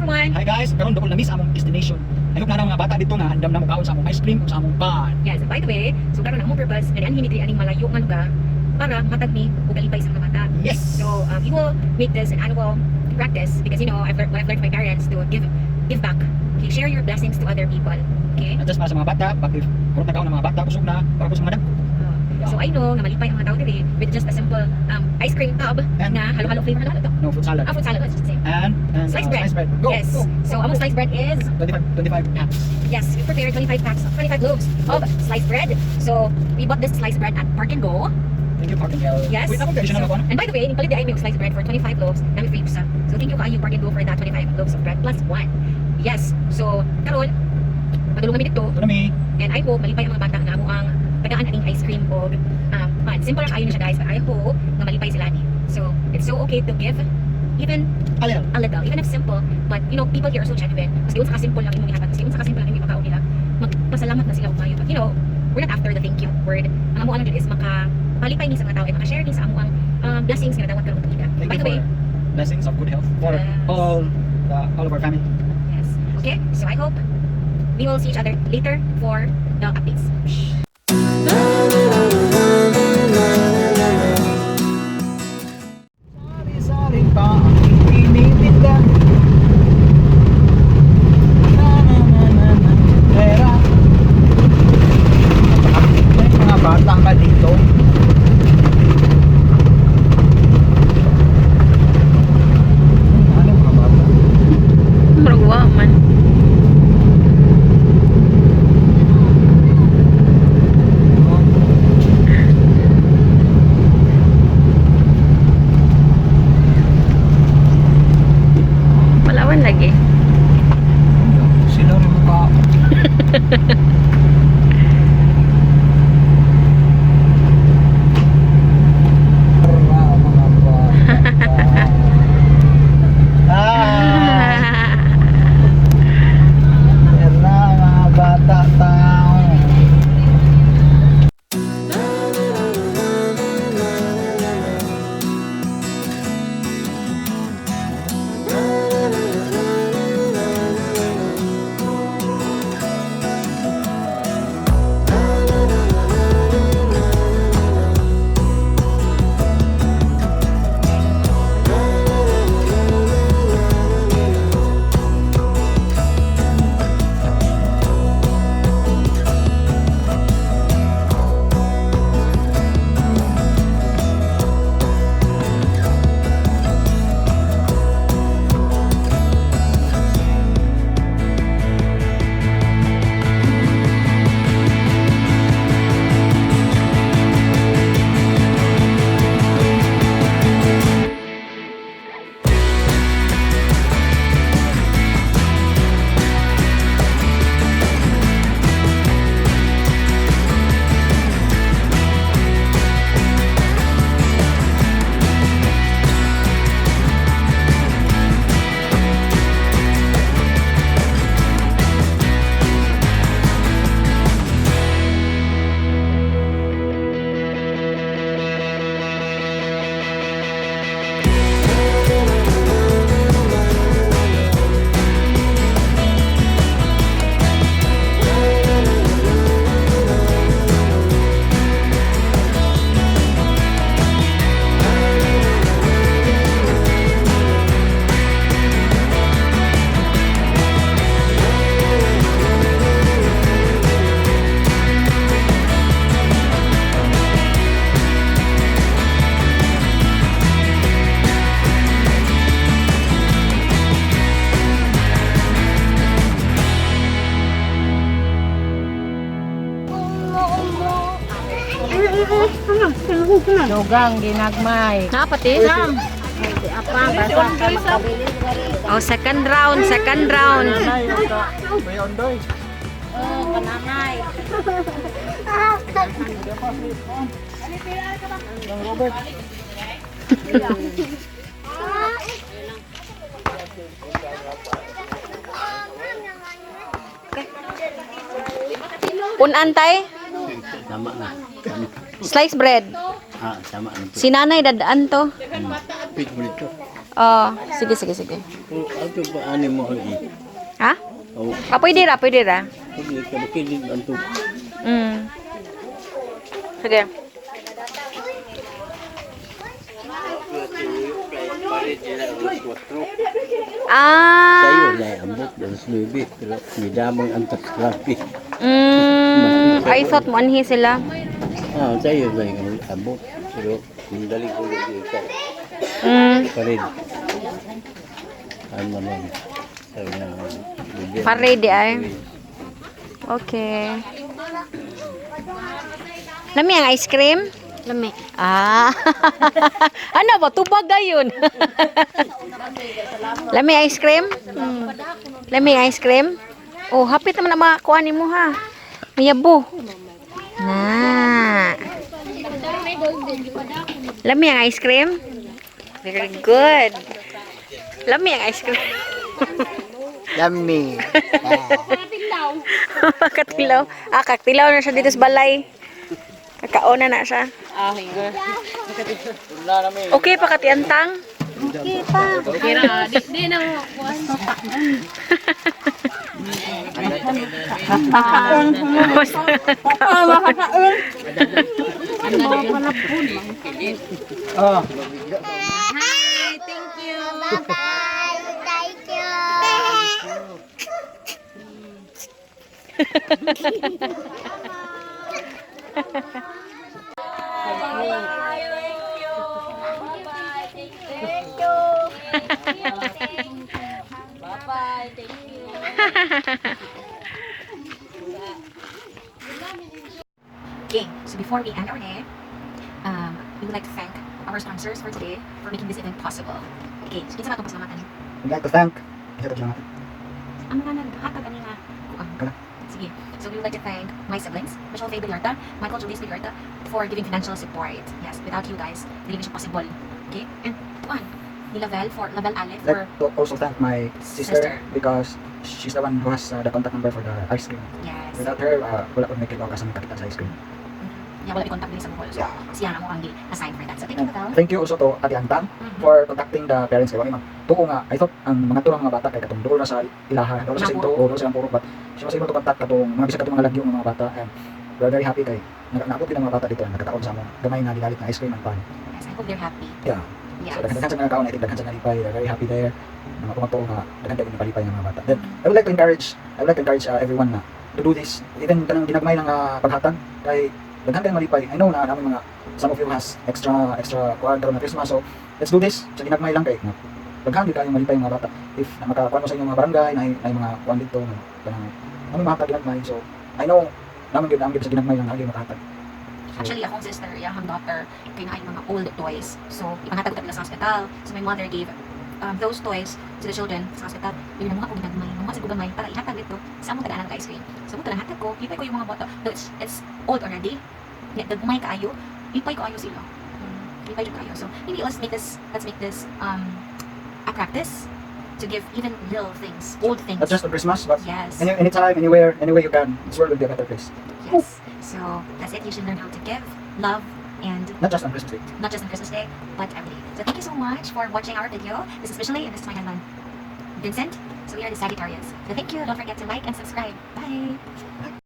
everyone! Hi guys, karon dako lamis among destination. I hope na mga bata dito nga handam na mo kaon sa among ice cream o sa among pan. Yes, by the way, so karon ang among purpose na dianhin ni aning malayo nga lugar para matag ni og kalipay sa mga bata. Yes. So we will make this an annual practice because what I've learned from my parents to give back. Okay, share your blessings to other people. Okay? Not just para sa mga bata, pag kurot na kaon ng mga bata kusog na para po sa mga dagko. So I know na malipay ang mga tao diri with just a simple ice cream tub na halo-halo flavor na to. No, fruit salad. Food salad, let's just say. And Sliced bread. Go. Yes. Go. So among sliced bread is 25 packs. yes, we prepared 25 packs, 25 loaves of sliced bread. So we bought this sliced bread at Park and Go. Thank you, Park and Go. Yes. Wait, ako additional ako, no? And by the way, nipalit di ay may sliced bread for 25 loaves na may free sa. So thank you kaayo Park and Go for that 25 loaves of bread plus 1. Yes. So karon padulungan mi dito. Ito na mi. And I hope malipay ang mga bata nga amo ang tagaan aning ice cream o pan. Simple lang kayo na siya guys, but I hope nga malipay sila ni. So it's so okay to give even A little. even if simple, but you know, people here are so genuine. Kasi yun sa kasimple lang imong ihatag, kasi yun sa kasimple lang imong pagkaon nila, magpasalamat na sila og maayo. But you know, we're not after the thank you word. Ang amo lang jud is makapalipay ni sa mga tao ay makashare din sa amo ang blessings nga dawat karon tuiga. Thank By you the way, for blessings of good health for Yes. all of our family. yes. Okay, so I hope we will see each other later for the updates. Sari-sari pa ang pinitinda. Na. Pera. May mga bata nga dito. Ano mga bata? Maragwa man. Palawan lagi. Sino rin mukha? Mga bata. Yan na mga bata tao. Dugang ginagmay. Na pati? Oh, second round. May ondoy. Kananay. Robert. Unantay? Sama na. Slice bread. Sama na. Si nanay dadaan to. Pig mo dito. Oh, sige. Oh, ato ba ani mo lagi? Ha? Oh, Pwede ra, pwede ra. pwede ka bakilid anto. Sige. Sayo Ah. na ambot dan snubi pero midamang antas grabe. I thought mo anhi sila. Ah, sayo na yung ambot pero dali ko yung ka. Parid. Ano man. Sayo na. Parid ay. Okay. Lami ang ice cream? Lami. Ah. Ano ba? Tubag gayon. Lami ice cream? Lami ice cream? Oh, hapit naman na makakuha ni mo ha. Mayabo. Na. Lami ang ice cream? Very good. Lami ang ice cream. Yummy. Kakatilaw. Ah, kakatilaw na siya dito sa balay. Kakaona na siya. Okay pa katiantang? Okay pa. Kira, di na mo. Ah, Hi, thank you. Okay, so before we end our day, we would like to thank our sponsors for today for making this event possible. Okay, so kinsa ba itong pasalamatan? I'd like to thank. Isa to lang. Ang mga naghatag ani nga kuang. Kala. Sige. So we would like to thank my siblings, Michelle Faye Villarta, Michael Julius Villarta, for giving financial support. Yes, without you guys, hindi rin siya possible. Okay? And kuan, ni Lavelle for Lavelle Ale I'd for like to also thank my sister because she's the one who has the contact number for the ice cream. yes. Without her, wala ko may kilaw ka sa makakitan sa ice cream. Yeah, wala i-contact din sa Google. So, Yeah. siya ang among assign for that. So thank you, Lavelle. Thank you also to Ate Antang for contacting the parents kay Wangimang. Tuko nga, I thought ang mga tulong mga bata kay katong doon na sa ilaha, doon sa sinto, doon sa puro, but siya was able to contact katong mga bisag katong mga lagyo ng mga bata, and we're very happy kay naabot din ang mga bata dito, nagkataon sa among gamay nga dilalit na ice cream and pan. Yes, I hope they're happy. Yeah. Yes. So daghan sa mga kaon, I think daghan sa nalipay, they're very happy there. Mga kumatuo nga daghan tayo nalipay ng mga bata. Then I would like to encourage everyone na to do this. Even kanang ginagmay ng paghatag kay daghan kayong malipay. I know na namin mga some of you has extra kuan karon na Christmas, so let's do this. Sa ginagmay lang kay daghan gyud kayong malipay mga bata. If makakuan mo sa inyong mga barangay na mga kuan dito na kanang among mahatag ginagmay. So I know naman gyud ang sa ginagmay lang agi makahatag. So, Actually, akong sister, iyang daughter, kay na mga old toys. So, ipangatag ko nila sa hospital. So, my mother gave those toys to the children sa hospital. Yun na mga ko ginagmay. Mga sa gugamay para ihatag dito sa among tagaan ng ice cream. So, muto lang hatag ko. Ipay ko yung mga bata. Though it's old already. Dagmay kaayo. Ipay ko ayo sila. Ipay ko ayo. So, maybe let's make this a practice to give even little things, old things. not just on Christmas, but Yes. anytime, anywhere, any way you can, this world will be a better place. Yes. So, that's it. You should learn how to give, love, and Not just on Christmas Day. not just on Christmas Day, but every day. So thank you so much for watching our video. This is Visually, and this is my husband, Vincent. So we are the Sagittarius. So thank you. Don't forget to like and subscribe. Bye.